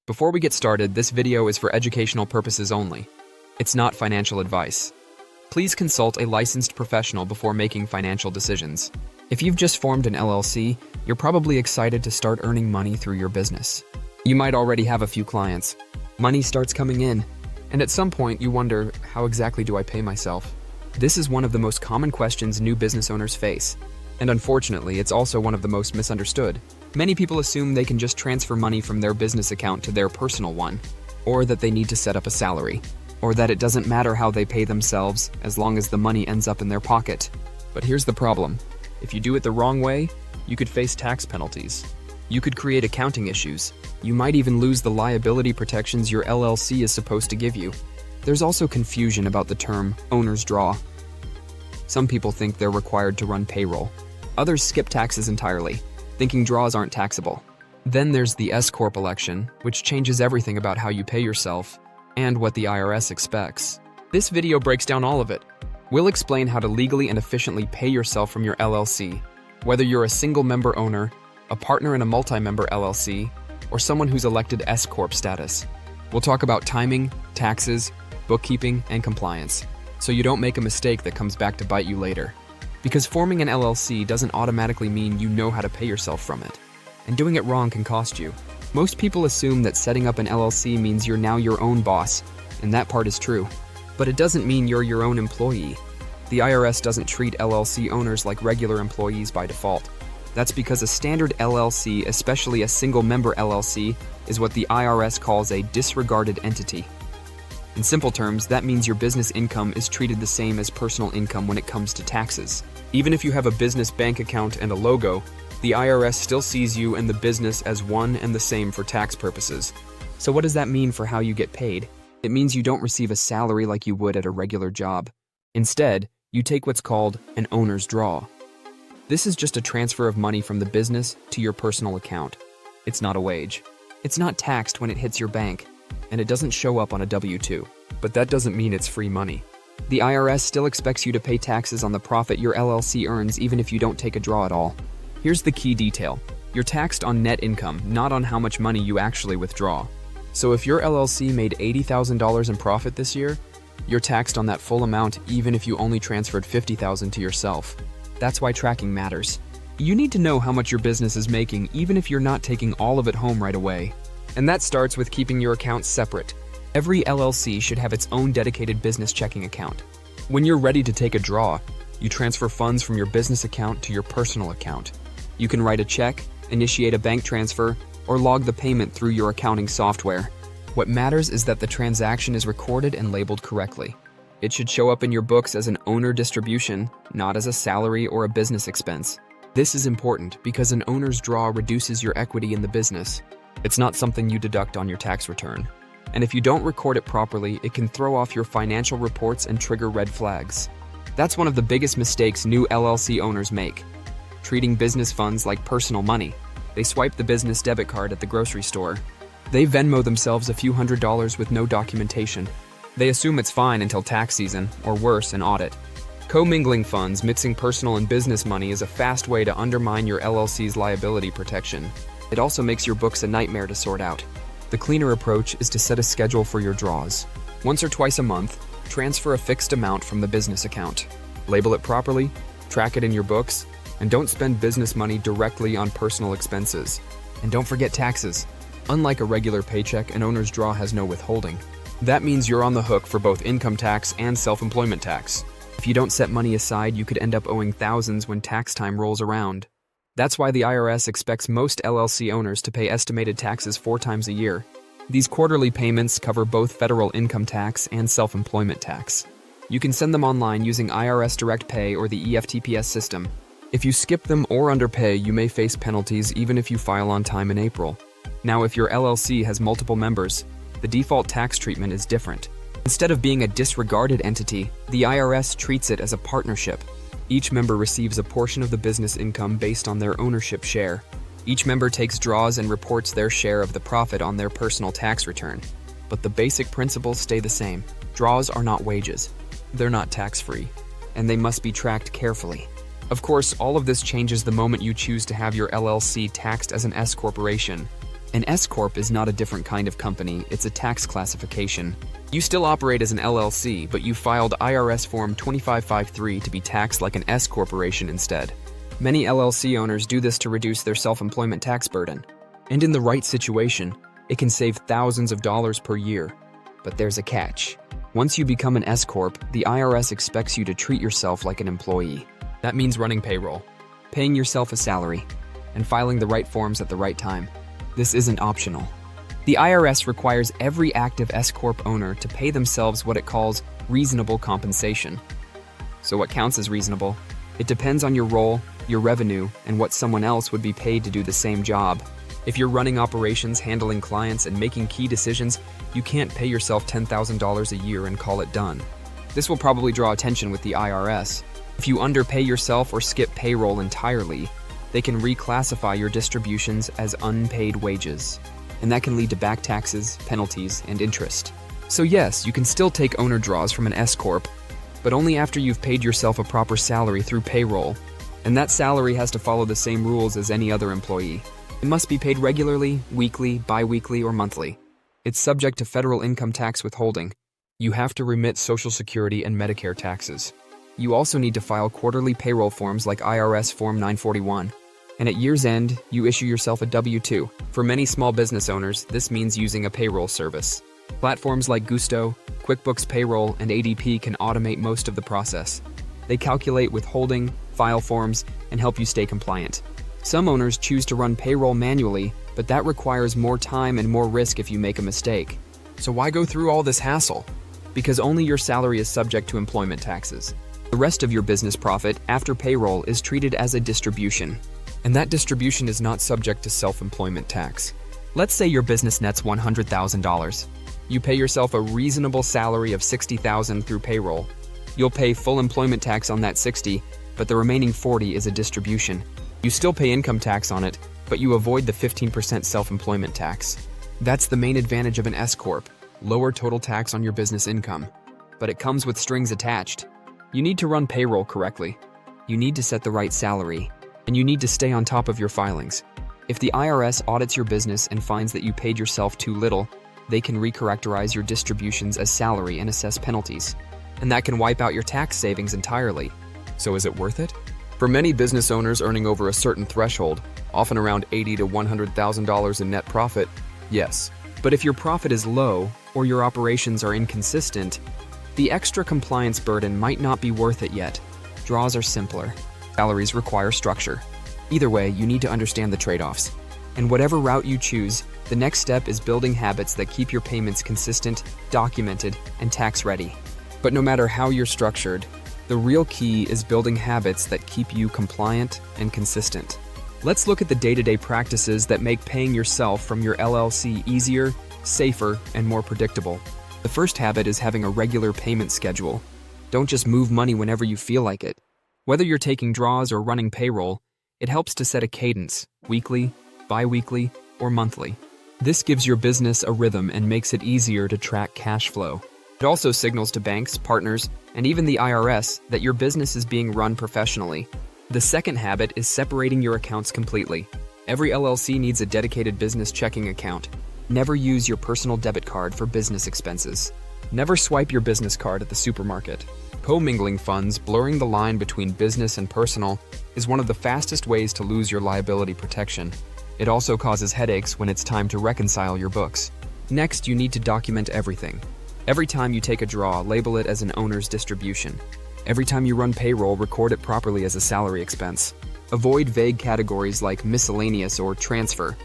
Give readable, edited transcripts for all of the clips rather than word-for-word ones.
Before we get started, this video is for educational purposes only. It's not financial advice. Please consult a licensed professional before making financial decisions. If you've just formed an LLC, you're probably excited to start earning money through your business. You might already have a few clients. Money starts coming in, and at some point you wonder, how exactly do I pay myself? This is one of the most common questions new business owners face, and unfortunately, it's also one of the most misunderstood. Many people assume they can just transfer money from their business account to their personal one, or that they need to set up a salary, or that it doesn't matter how they pay themselves as long as the money ends up in their pocket. But here's the problem. If you do it the wrong way, you could face tax penalties. You could create accounting issues. You might even lose the liability protections your LLC is supposed to give you. There's also confusion about the term owner's draw. Some people think they're required to run payroll. Others skip taxes entirely, thinking draws aren't taxable. Then there's the S corp election, which changes everything about how you pay yourself and what the IRS expects. This video breaks down all of it. We'll explain how to legally and efficiently pay yourself from your LLC, whether you're a single-member owner, a partner in a multi-member LLC, or someone who's elected S corp status. We'll talk about timing, taxes, bookkeeping, and compliance, so you don't make a mistake that comes back to bite you later. Because forming an LLC doesn't automatically mean you know how to pay yourself from it, and doing it wrong can cost you. Most people assume that setting up an LLC means you're now your own boss, and that part is true. But it doesn't mean you're your own employee. The IRS doesn't treat LLC owners like regular employees by default. That's because a standard LLC, especially a single-member LLC, is what the IRS calls a disregarded entity. In simple terms, that means your business income is treated the same as personal income when it comes to taxes. Even if you have a business bank account and a logo, the IRS still sees you and the business as one and the same for tax purposes. So what does that mean for how you get paid? It means you don't receive a salary like you would at a regular job. Instead, you take what's called an owner's draw. This is just a transfer of money from the business to your personal account. It's not a wage. It's not taxed when it hits your bank, and it doesn't show up on a W-2. But that doesn't mean it's free money. The IRS still expects you to pay taxes on the profit your LLC earns even if you don't take a draw at all. Here's the key detail. You're taxed on net income, not on how much money you actually withdraw. So if your LLC made $80,000 in profit this year, you're taxed on that full amount even if you only transferred $50,000 to yourself. That's why tracking matters. You need to know how much your business is making even if you're not taking all of it home right away. And that starts with keeping your accounts separate. Every LLC should have its own dedicated business checking account. When you're ready to take a draw, you transfer funds from your business account to your personal account. You can write a check, initiate a bank transfer, or log the payment through your accounting software. What matters is that the transaction is recorded and labeled correctly. It should show up in your books as an owner distribution, not as a salary or a business expense. This is important because an owner's draw reduces your equity in the business. It's not something you deduct on your tax return. And if you don't record it properly, it can throw off your financial reports and trigger red flags. That's one of the biggest mistakes new LLC owners make. Treating business funds like personal money. They swipe the business debit card at the grocery store. They Venmo themselves a few $100s with no documentation. They assume it's fine until tax season, or worse, an audit. Commingling funds, mixing personal and business money, is a fast way to undermine your LLC's liability protection. It also makes your books a nightmare to sort out. The cleaner approach is to set a schedule for your draws. Once or twice a month, transfer a fixed amount from the business account. Label it properly, track it in your books, and don't spend business money directly on personal expenses. And don't forget taxes. Unlike a regular paycheck, an owner's draw has no withholding. That means you're on the hook for both income tax and self-employment tax. If you don't set money aside, you could end up owing thousands when tax time rolls around. That's why the IRS expects most LLC owners to pay estimated taxes 4 times a year. These quarterly payments cover both federal income tax and self-employment tax. You can send them online using IRS Direct Pay or the EFTPS system. If you skip them or underpay, you may face penalties even if you file on time in April. Now, if your LLC has multiple members, the default tax treatment is different. Instead of being a disregarded entity, the IRS treats it as a partnership. Each member receives a portion of the business income based on their ownership share. Each member takes draws and reports their share of the profit on their personal tax return. But the basic principles stay the same. Draws are not wages. They're not tax-free, and they must be tracked carefully. Of course, all of this changes the moment you choose to have your LLC taxed as an S corporation. An S-corp is not a different kind of company, it's a tax classification. You still operate as an LLC, but you filed IRS Form 2553 to be taxed like an S-corporation instead. Many LLC owners do this to reduce their self-employment tax burden. And in the right situation, it can save thousands of dollars per year. But there's a catch. Once you become an S-corp, the IRS expects you to treat yourself like an employee. That means running payroll, paying yourself a salary, and filing the right forms at the right time. This isn't optional. The IRS requires every active S-corp owner to pay themselves what it calls reasonable compensation. So what counts as reasonable? It depends on your role, your revenue, and what someone else would be paid to do the same job. If you're running operations, handling clients, and making key decisions, you can't pay yourself $10,000 a year and call it done. This will probably draw attention with the IRS. If you underpay yourself or skip payroll entirely, they can reclassify your distributions as unpaid wages, and that can lead to back taxes, penalties, and interest. So yes, you can still take owner draws from an S-corp, but only after you've paid yourself a proper salary through payroll, and that salary has to follow the same rules as any other employee. It must be paid regularly, weekly, bi-weekly, or monthly. It's subject to federal income tax withholding. You have to remit Social Security and Medicare taxes. You also need to file quarterly payroll forms like IRS Form 941. And at year's end, you issue yourself a W-2. For many small business owners, this means using a payroll service. Platforms like Gusto, QuickBooks Payroll, and ADP can automate most of the process. They calculate withholding, file forms, and help you stay compliant. Some owners choose to run payroll manually, but that requires more time and more risk if you make a mistake. So why go through all this hassle? Because only your salary is subject to employment taxes. The rest of your business profit after payroll is treated as a distribution. And that distribution is not subject to self-employment tax. Let's say your business nets $100,000. You pay yourself a reasonable salary of $60,000 through payroll. You'll pay full employment tax on that $60,000, but the remaining $40,000 is a distribution. You still pay income tax on it, but you avoid the 15% self-employment tax. That's the main advantage of an S-corp, lower total tax on your business income. But it comes with strings attached. You need to run payroll correctly. You need to set the right salary. And you need to stay on top of your filings. If the IRS audits your business and finds that you paid yourself too little, they can recharacterize your distributions as salary and assess penalties. And that can wipe out your tax savings entirely. So is it worth it? For many business owners earning over a certain threshold, often around $80,000 to $100,000 in net profit, yes. But if your profit is low or your operations are inconsistent, the extra compliance burden might not be worth it yet. Draws are simpler. Salaries require structure. Either way, you need to understand the trade-offs. And whatever route you choose, the next step is building habits that keep your payments consistent, documented, and tax-ready. But no matter how you're structured, the real key is building habits that keep you compliant and consistent. Let's look at the day-to-day practices that make paying yourself from your LLC easier, safer, and more predictable. The first habit is having a regular payment schedule. Don't just move money whenever you feel like it. Whether you're taking draws or running payroll, it helps to set a cadence, weekly, bi-weekly, or monthly. This gives your business a rhythm and makes it easier to track cash flow. It also signals to banks, partners, and even the IRS that your business is being run professionally. The second habit is separating your accounts completely. Every LLC needs a dedicated business checking account. Never use your personal debit card for business expenses. Never swipe your business card at the supermarket. Commingling funds, blurring the line between business and personal, is one of the fastest ways to lose your liability protection. It also causes headaches when it's time to reconcile your books. Next, you need to document everything. Every time you take a draw, label it as an owner's distribution. Every time you run payroll, record it properly as a salary expense. Avoid vague categories like miscellaneous or transfer.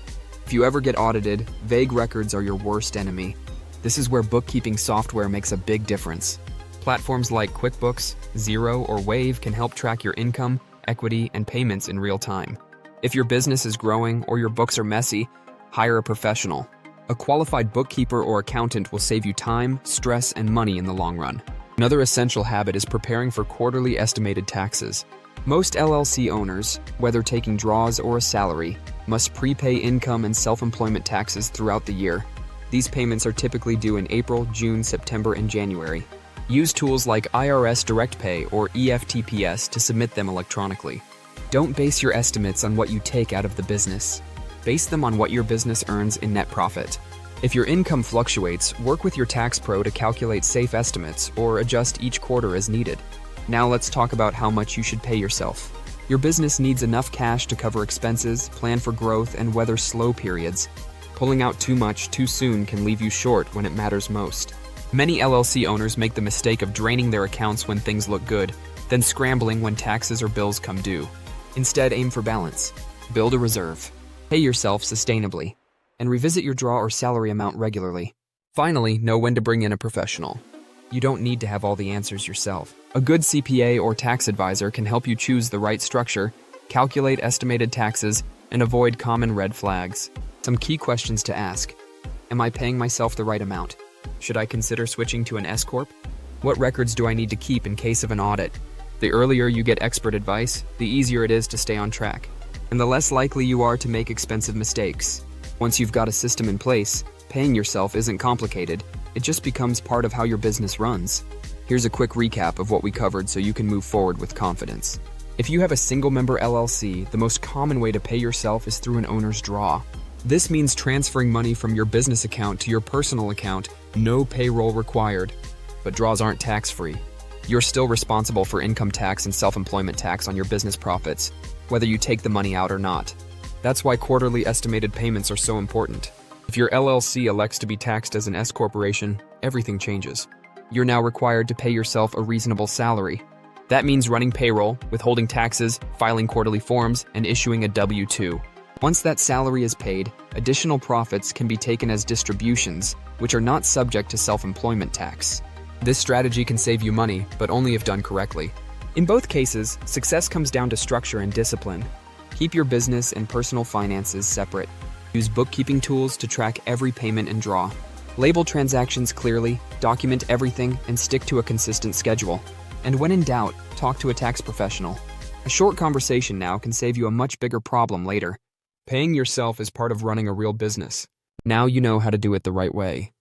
If you ever get audited, vague records are your worst enemy. This is where bookkeeping software makes a big difference. Platforms like QuickBooks, Xero, or Wave can help track your income, equity, and payments in real time. If your business is growing or your books are messy, hire a professional. A qualified bookkeeper or accountant will save you time, stress, and money in the long run. Another essential habit is preparing for quarterly estimated taxes. Most LLC owners, whether taking draws or a salary, must prepay income and self-employment taxes throughout the year. These payments are typically due in April, June, September, and January. Use tools like IRS Direct Pay or EFTPS to submit them electronically. Don't base your estimates on what you take out of the business. Base them on what your business earns in net profit. If your income fluctuates, work with your tax pro to calculate safe estimates or adjust each quarter as needed. Now let's talk about how much you should pay yourself. Your business needs enough cash to cover expenses, plan for growth, and weather slow periods. Pulling out too much too soon can leave you short when it matters most. Many LLC owners make the mistake of draining their accounts when things look good, then scrambling when taxes or bills come due. Instead, aim for balance. Build a reserve. Pay yourself sustainably. And revisit your draw or salary amount regularly. Finally, know when to bring in a professional. You don't need to have all the answers yourself. A good CPA or tax advisor can help you choose the right structure, calculate estimated taxes, and avoid common red flags. Some key questions to ask. Am I paying myself the right amount? Should I consider switching to an S corp? What records do I need to keep in case of an audit? The earlier you get expert advice, the easier it is to stay on track, and the less likely you are to make expensive mistakes. Once you've got a system in place, paying yourself isn't complicated. It just becomes part of how your business runs. Here's a quick recap of what we covered so you can move forward with confidence. If you have a single-member LLC, the most common way to pay yourself is through an owner's draw. This means transferring money from your business account to your personal account, no payroll required. But draws aren't tax-free. You're still responsible for income tax and self-employment tax on your business profits, whether you take the money out or not. That's why quarterly estimated payments are so important. If your LLC elects to be taxed as an S corporation, everything changes. You're now required to pay yourself a reasonable salary. That means running payroll, withholding taxes, filing quarterly forms, and issuing a W-2. Once that salary is paid, additional profits can be taken as distributions, which are not subject to self-employment tax. This strategy can save you money, but only if done correctly. In both cases, success comes down to structure and discipline. Keep your business and personal finances separate. Use bookkeeping tools to track every payment and draw. Label transactions clearly, document everything, and stick to a consistent schedule. And when in doubt, talk to a tax professional. A short conversation now can save you a much bigger problem later. Paying yourself is part of running a real business. Now you know how to do it the right way.